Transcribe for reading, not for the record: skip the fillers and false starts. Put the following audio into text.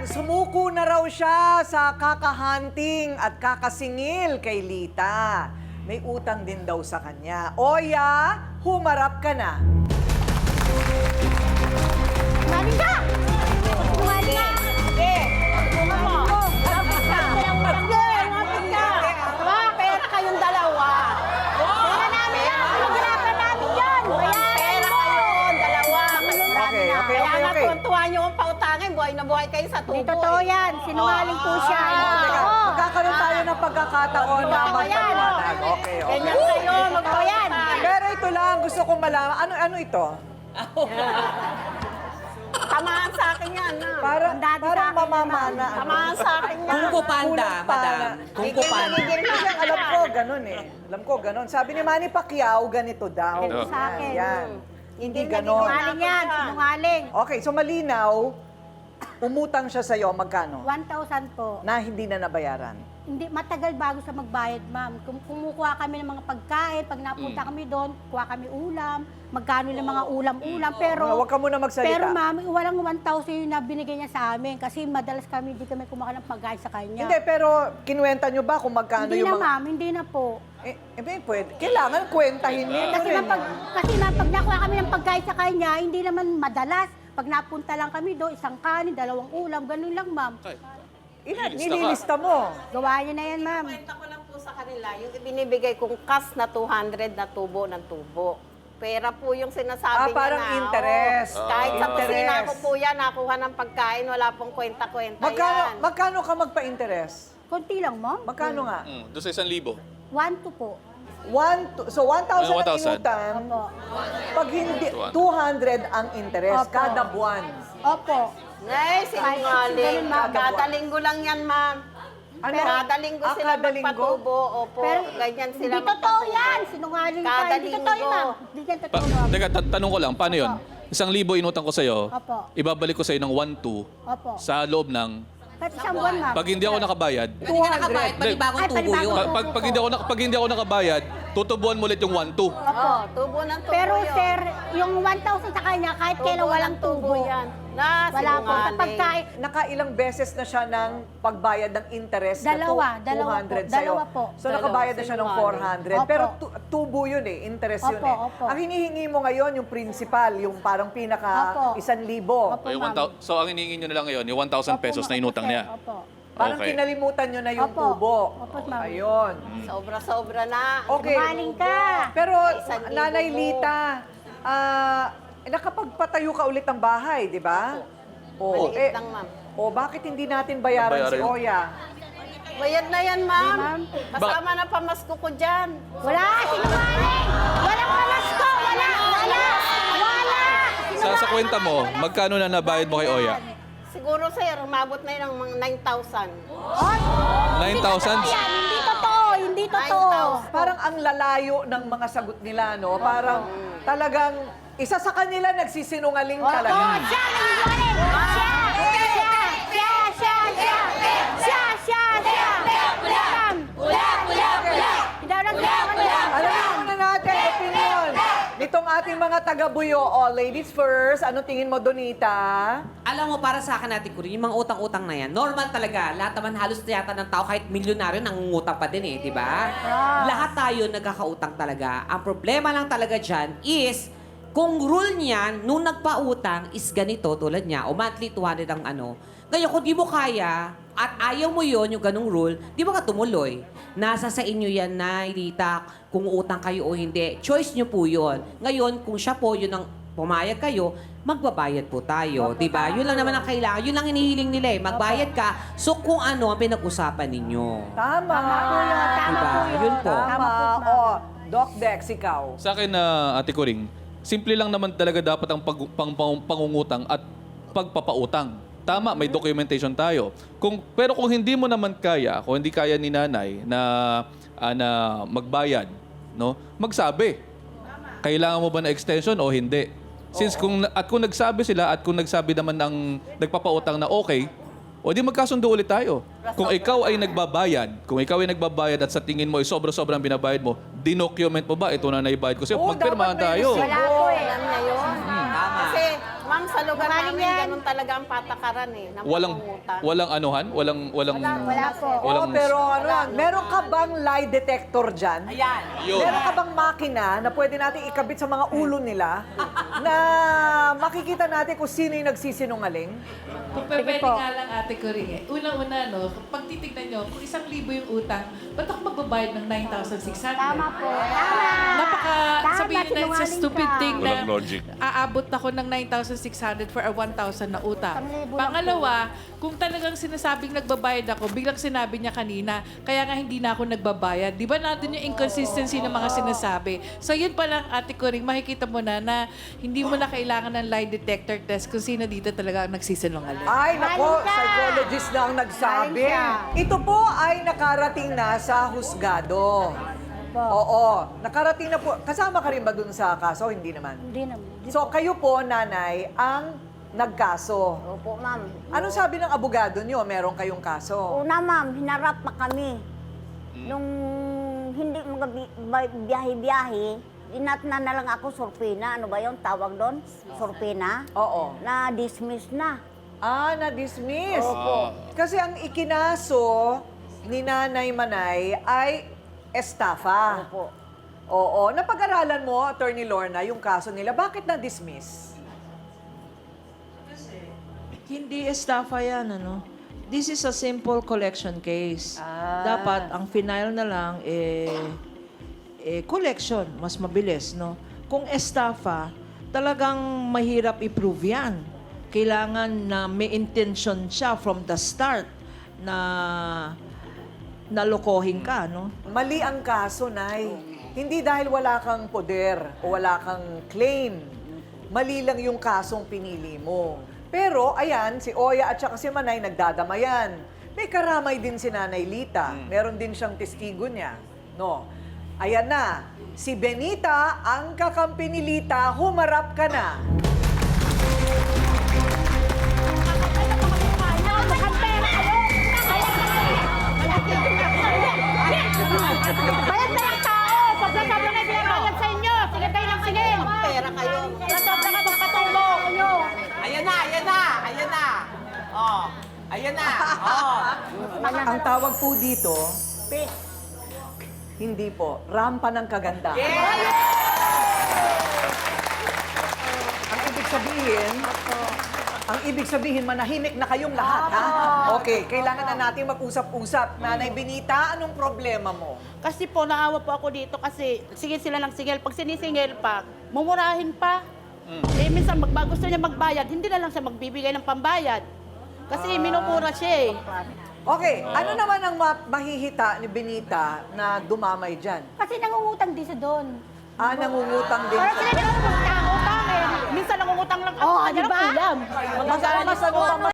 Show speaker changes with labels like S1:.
S1: Ayan, sumuko na raw siya sa kakahunting at kakasingil kay Lita. May utang din daw sa kanya. Oya, humarap ka na.
S2: Maling ka! Maling ka! Hindi! Lapit ka! Lapit ka! Pera kayong dalawa. Pera namin yan! Pinaghirapan namin yan! Pera kayong dalawa. Kaya nga tuwan niyo kung pautangin, buhay na buhay kayo sa tubo. Hindi totoo yan. Sinungaling po siya.
S1: Magkakaroon tayo ng pagkakataon na magpaliwanag. Okay.
S2: Ganyan kayo, magtotoo yan.
S1: Pero ito lang, gusto kong malaman. Ano ito?
S2: Tamaan sa akin yan.
S1: Parang mamamana.
S2: Tamaan sa akin yan.
S3: Kung ko panda, madam. Kung ko panda.
S1: Alam ko, ganun eh. Alam ko, ganun. Sabi ni Manny Pacquiao, ganito daw.
S2: Ganito sa akin.
S1: Yan. Hindi ganun.
S2: Sinungaling yan, sinungaling.
S1: Okay, so malinaw, umutang siya sa'yo, magkano?
S2: 1,000 po.
S1: Na hindi na nabayaran.
S2: Hindi, matagal bago sa magbayad, ma'am. Kumukuha kami ng mga pagkain, pag napunta kami doon, kuha kami ulam, magkano lang mga ulam-ulam, pero...
S1: Huwag ka muna magsalita.
S2: Pero ma'am, walang 1,000 yung na binigay niya sa amin kasi madalas kami, hindi kami kumakain ng pagkain sa kanya.
S1: Hindi, pero kinuwenta nyo ba kung magkano
S2: Hindi
S1: yung
S2: na
S1: mga...
S2: ma'am, hindi na po.
S1: Pwede. Kailangan kwentahin niyo
S2: Kasi
S1: rin.
S2: ma'am, pag nakuha kami ng pagkain sa kanya, hindi naman madalas. Pag napunta lang kami doon, isang kanin, 2 ulam, ganun lang ma'am.
S1: Nililista mo.
S2: Gawa niya na yan, ma'am.
S4: Kwenta ko lang po sa kanila, yung ibinibigay kong cash na 200 na tubo ng tubo. Pera po yung sinasabi niya
S1: parang
S4: na.
S1: interest.
S4: Kahit sa
S1: Interest.
S4: kusina ko po yan, nakuha ng pagkain, wala pong kwenta-kwenta yan.
S1: Magkano ka magpa-interest?
S2: Konti lang, ma'am.
S1: Magkano nga?
S3: Doon sa 1,000.
S2: 1 to po.
S1: 1,000 ang
S3: 1,000.
S1: inutang.
S2: Opo.
S1: Pag hindi, 200 ang interest
S2: Opo.
S1: kada buwan.
S2: Opo.
S4: Ay, sinungaling.
S2: Ganun, ma'am.
S4: Kada linggo lang yan, ma'am.
S1: Ano?
S4: Kada linggo sila
S1: Kada linggo?
S4: magpatubo. Opo,
S2: Pero
S4: ganyan sila
S2: hindi totoo yan. Sinungaling ka.
S4: Kada
S2: Hindi totoo yun,
S4: linggo.
S2: ma'am. Hindi yan totoo, ma'am.
S3: Teka, tanong ko lang, paano yun? 1,000 inutang ko sa'yo,
S2: Opo.
S3: ibabalik ko sa'yo ng 1,200
S2: Opo.
S3: sa loob ng...
S2: Kahit isang buwan, ma'am.
S3: Pag hindi ako nakabayad,
S5: Hindi ka nakabayad, panibagong
S2: Ay,
S5: tubo
S2: panibagong
S5: yun.
S2: tubo.
S3: pag hindi ako nakabayad, tutubuan mo ulit yung 1,200.
S4: Opo, tubo ng tubo
S2: Pero
S4: yun.
S2: sir, yung 1,000 sa kanya, kahit kailan walang
S4: ng tubo
S2: tubo.
S4: yan. Na,
S2: Wala po. Sa pagkain,
S1: Nakailang beses na siya ng pagbayad ng interest
S2: Dalawa,
S1: na
S2: dalawa po,
S1: 200 sa'yo.
S2: dalawa po.
S1: So nakabayad na siya ng 400.
S2: Opo.
S1: Pero tubo yun eh, interest yun
S2: Opo,
S1: eh.
S2: opo.
S1: Ang hinihingi mo ngayon, yung principal, yung parang pinaka
S2: Opo.
S1: 1,000.
S2: Opo,
S3: Yung
S2: ma'am.
S3: 1,000 so ang hinihingi nyo na lang ngayon, yung 1,000 pesos na inutang
S2: Opo,
S3: niya.
S2: sir. Opo.
S1: Parang
S3: Okay.
S1: kinalimutan nyo na yung
S2: Opo.
S1: tubo.
S2: Opo, ma'am.
S1: Ayun.
S4: Sobra-sobra na.
S1: Okay.
S2: Sinungaling ka.
S1: Pero,
S4: 1,000
S1: Nanay
S4: po.
S1: Lita, nakapagpatayo ka ulit ng bahay, di ba?
S4: Maliit lang, ma'am.
S1: Bakit hindi natin bayaran si
S3: Bayaran.
S1: Oya?
S4: Bayad na yan, ma'am.
S2: Ma'am.
S4: Kasama na pamasko ko dyan.
S2: Wala, sinungaling! Walang pamasko! Wala! Wala! Wala!
S3: Sa kwenta mo, magkano na nabayad mo kay Oya?
S4: Siguro, sir, umabot na yun ng mga 9,000.
S3: 9,000?
S2: Hindi totoo! Hindi totoo!
S4: 9,000.
S1: Parang ang lalayo ng mga sagot nila, no? Parang talagang isa sa kanila nagsisinungaling talaga.
S2: Oh, siya! Nagsinungaling! Siya!
S1: Alam mo na natin, opinion nitong ating mga taga-buyo. Ladies first, ano tingin mo, Donita?
S5: Alam mo, para sa akin natin ko rin, yung mga utang-utang na yan, normal talaga. Lahat naman halos yata ng tao, kahit milyonaryo, nangungutang pa din di ba? Lahat tayo nagkakautang talaga. Ang problema lang talaga dyan is, kung rule niyan, nung nagpautang is ganito, tulad niya, o monthly 200 ang ano. Ngayon, kung di mo kaya, at ayaw mo yon yung ganung rule, di ba ka tumuloy? Nasa sa inyo yan na, Rita, kung utang kayo o hindi. Choice nyo po yon. Ngayon, kung siya po yun ang pumayag kayo, magbabayad po tayo, di ba? Yun lang naman ang kailangan. Yun lang hinihiling nila eh. Magbayad ka. So, kung ano ang pinag-usapan ninyo.
S1: Tama.
S5: Diba? Yun po.
S1: Tama. Doc Dex, ikaw.
S3: Sa akin na Ate Coring, simple lang naman talaga dapat ang pangungutang at pagpapautang. Tama, may documentation tayo. Pero kung hindi mo naman kaya, kung hindi kaya ni nanay na magbayad, no? Magsabi. Kailangan mo ba na extension o hindi? Since kung nagsabi sila at kung nagsabi naman ng nagpapautang na okay, o di magkasundo ulit tayo. Kung ikaw ay nagbabayad at sa tingin mo ay sobra-sobra ang binabayad mo, dinocument mo ba ito na naibayad ko sa'yo?
S1: Oo,
S3: Magpirmahan
S1: dapat may
S3: tayo.
S1: receipt.
S2: Wala po eh.
S4: Alam niya yun. Kasi, ma'am, ma'am, sa lugar
S2: Sinungaling
S4: namin,
S2: yan.
S4: ganun talaga ang patakaran eh. ng
S3: Walang
S4: pangungutang.
S3: walang anuhan, walang
S2: Wala po.
S1: Oo, pero ano yan, meron ka bang lie detector dyan?
S4: Ayan.
S3: Yun.
S1: Meron ka bang makina na pwede natin ikabit sa mga ulo nila na makikita natin kung sino yung nagsisinungaling?
S6: Kung pwede nga lang ate ko rin eh. Unang-una, no, pag titignan nyo, kung 1,000 yung utang, ba't ako magbabayad ng 9,600?
S2: Tama po. Tama.
S6: Napaka,
S2: Tama,
S6: sabihin na it's a
S2: sinungaling
S6: stupid
S2: ka.
S6: thing na
S7: Walang logic.
S6: aabot ako ng 9,600 for a 1,000 na utang.
S2: 1,000 lang
S6: Pangalawa, kung talagang sinasabing nagbabayad ako, biglang sinabi niya kanina, kaya nga hindi na ako nagbabayad. Di ba natin yung inconsistency ng mga sinasabi? So yun pa lang, ate ko rin, makikita mo na hindi mo na kailangan ng lie detector test kung sino dito talaga ang nagsisinungaling.
S1: Ay, nako,
S2: Galing ka!
S1: psychologist na ang nagsabi.
S2: Galing siya.
S1: Ito po ay nakarating na sa husgado. Oo, nakarating na po. Kasama ka rin ba dun sa kaso? Hindi naman.
S2: Hindi naman.
S1: So, kayo po, nanay, ang nagkaso.
S2: Opo, ma'am.
S1: Anong sabi ng abogado nyo? Meron kayong kaso?
S2: Una, ma'am, hinarap pa kami. Nung hindi biyahe-biyahe, inatna na lang ako sorpina. Ano ba yung tawag doon? Sorpina?
S1: Oo.
S2: Na-dismiss na.
S1: Ah, na-dismiss.
S2: Opo.
S1: Kasi ang ikinaso ni Nanay Manay ay estafa.
S2: Opo.
S1: Oo. Napag-aralan mo, Attorney Lorna, yung kaso nila. Bakit na-dismiss?
S8: Hindi estafa yan, ano? This is a simple collection case.
S1: Ah.
S8: Dapat, ang final na lang, collection. Mas mabilis, no? Kung estafa, talagang mahirap i-prove yan. Kailangan na may intention siya from the start na nalokohin ka, no?
S1: Mali ang kaso, Nay. Hindi dahil wala kang poder o wala kang claim. Mali lang yung kasong pinili mo. Pero, ayan, si Oya at saka si Manay nagdadamayan. May karamay din si Nanay Lita. Meron din siyang testigo niya. No? Ayan na. Si Benita, ang kakampi ni Lita, humarap ka na.
S2: Bayad na yung tao! Pag nasabi na pinabayad sa inyo, sige tayo ng sige!
S4: Pera kayo.
S2: Nasobra ka bang patulong?
S9: Ayan na, ayan na, ayan na. Oh, ayan na. Oh.
S1: Ang tawag po dito, hindi po, rampa ng kagandahan. Ang ibig sabihin, manahimik na kayong lahat, ha? Okay, kailangan na natin mag-usap-usap. Nanay Benita, anong problema mo?
S10: Kasi po, naawa po ako dito kasi sige sila ng singil. Pag sinisingil pa, mumurahin pa. Eh, minsan gusto niya magbayad, hindi na lang siya magbibigay ng pambayad. Kasi minumura siya eh.
S1: Okay, ano naman ang mahihita ni Benita na dumamay dyan?
S2: Kasi nangungutang din siya doon.
S1: Ah, nangungutang din
S2: Pero
S1: siya.
S2: sila din ang
S10: Utang eh. Minsan nangungutang lang ako
S2: Oo,
S10: sa kanya
S2: di
S10: ng
S2: ba?
S10: ulam.
S1: Mas ano